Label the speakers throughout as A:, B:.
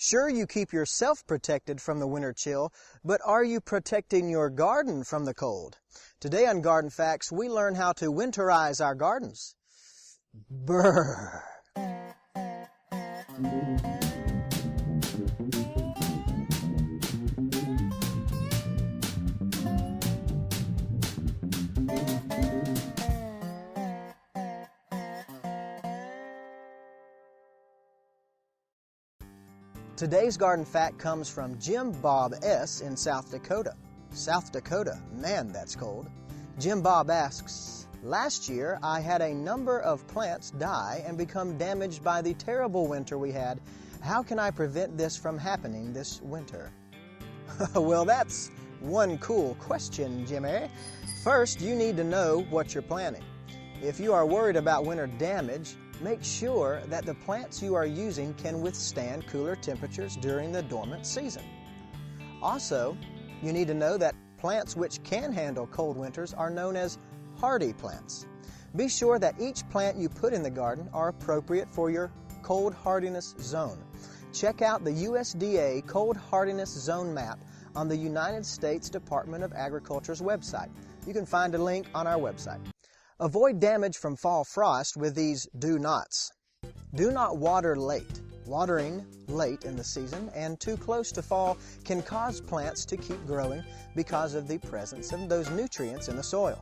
A: Sure, you keep yourself protected from the winter chill, but are you protecting your garden from the cold? Today on Garden Facts, we learn how to winterize our gardens. Brrr. Today's garden fact comes from Jim Bob S. in South Dakota. South Dakota, man, that's cold. Jim Bob asks, "Last year I had a number of plants die and become damaged by the terrible winter we had. How can I prevent this from happening this winter?" Well, that's one cool question, Jimmy. First, you need to know what you're planting. If you are worried about winter damage, make sure that the plants you are using can withstand cooler temperatures during the dormant season. Also, you need to know that plants which can handle cold winters are known as hardy plants. Be sure that each plant you put in the garden are appropriate for your cold hardiness zone. Check out the USDA Cold Hardiness Zone map on the United States Department of Agriculture's website. You can find a link on our website. Avoid damage from fall frost with these do-nots. Do not water late. Watering late in the season and too close to fall can cause plants to keep growing because of the presence of those nutrients in the soil.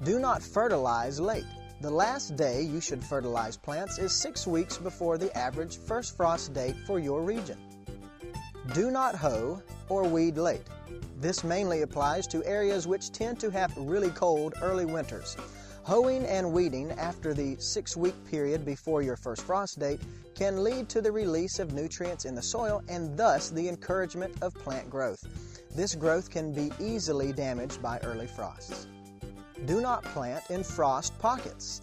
A: Do not fertilize late. The last day you should fertilize plants is 6 weeks before the average first frost date for your region. Do not hoe or weed late. This mainly applies to areas which tend to have really cold early winters. Hoeing and weeding after the 6-week period before your first frost date can lead to the release of nutrients in the soil and thus the encouragement of plant growth. This growth can be easily damaged by early frosts. Do not plant in frost pockets.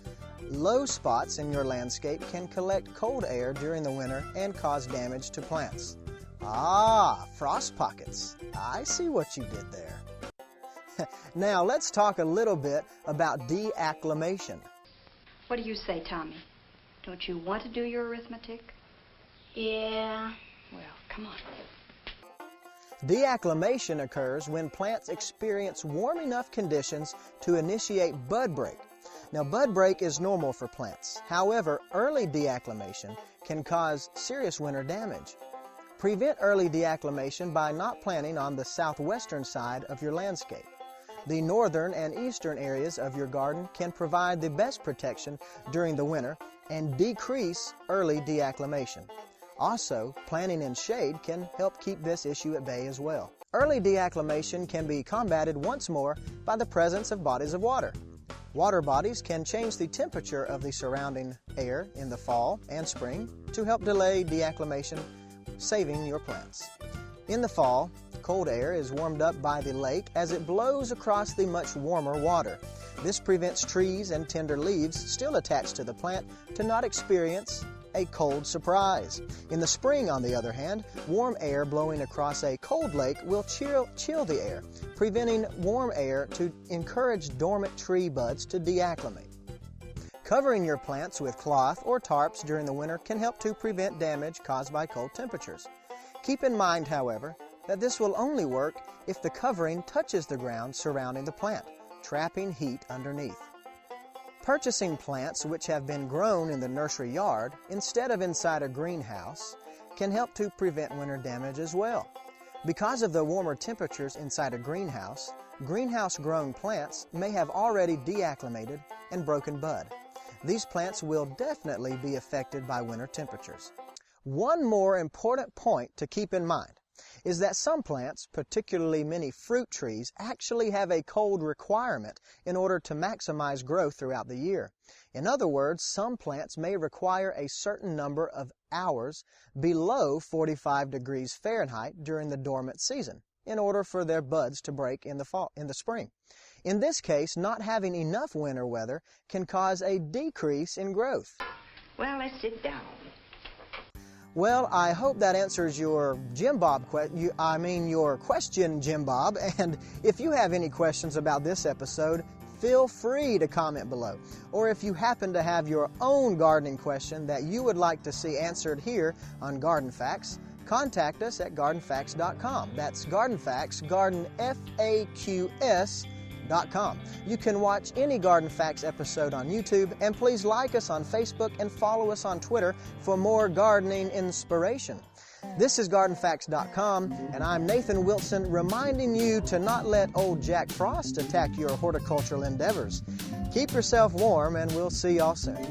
A: Low spots in your landscape can collect cold air during the winter and cause damage to plants. Ah, frost pockets. I see what you did there. Now, let's talk a little bit about de-acclimation.
B: What do you say, Tommy? Don't you want to do your arithmetic?
C: Yeah.
B: Well, come on.
A: De-acclimation occurs when plants experience warm enough conditions to initiate bud break. Now, bud break is normal for plants. However, early de-acclimation can cause serious winter damage. Prevent early de-acclimation by not planting on the southwestern side of your landscape. The northern and eastern areas of your garden can provide the best protection during the winter and decrease early de-acclimation. Also, planting in shade can help keep this issue at bay as well. Early de-acclimation can be combated once more by the presence of bodies of water. Water bodies can change the temperature of the surrounding air in the fall and spring to help delay de-acclimation, saving your plants. In the fall, cold air is warmed up by the lake as it blows across the much warmer water. This prevents trees and tender leaves still attached to the plant to not experience a cold surprise. In the spring, on the other hand, warm air blowing across a cold lake will chill the air, preventing warm air to encourage dormant tree buds to de-acclimate. Covering your plants with cloth or tarps during the winter can help to prevent damage caused by cold temperatures. Keep in mind, however, that this will only work if the covering touches the ground surrounding the plant, trapping heat underneath. Purchasing plants which have been grown in the nursery yard instead of inside a greenhouse can help to prevent winter damage as well. Because of the warmer temperatures inside a greenhouse, greenhouse-grown plants may have already de-acclimated and broken bud. These plants will definitely be affected by winter temperatures. One more important point to keep in mind is that some plants, particularly many fruit trees, actually have a cold requirement in order to maximize growth throughout the year. In other words, some plants may require a certain number of hours below 45 degrees Fahrenheit during the dormant season in order for their buds to break in the spring. In this case, not having enough winter weather can cause a decrease in growth.
B: Well, let's sit down.
A: Well, I hope that answers your your question, Jim Bob. And if you have any questions about this episode, feel free to comment below. Or if you happen to have your own gardening question that you would like to see answered here on Garden Facts, contact us at gardenfacts.com. That's GardenFacts, Garden F-A-Q-S.com. You can watch any Garden Facts episode on YouTube, and please like us on Facebook and follow us on Twitter for more gardening inspiration. This is GardenFacts.com, and I'm Nathan Wilson, reminding you to not let old Jack Frost attack your horticultural endeavors. Keep yourself warm, and we'll see y'all soon.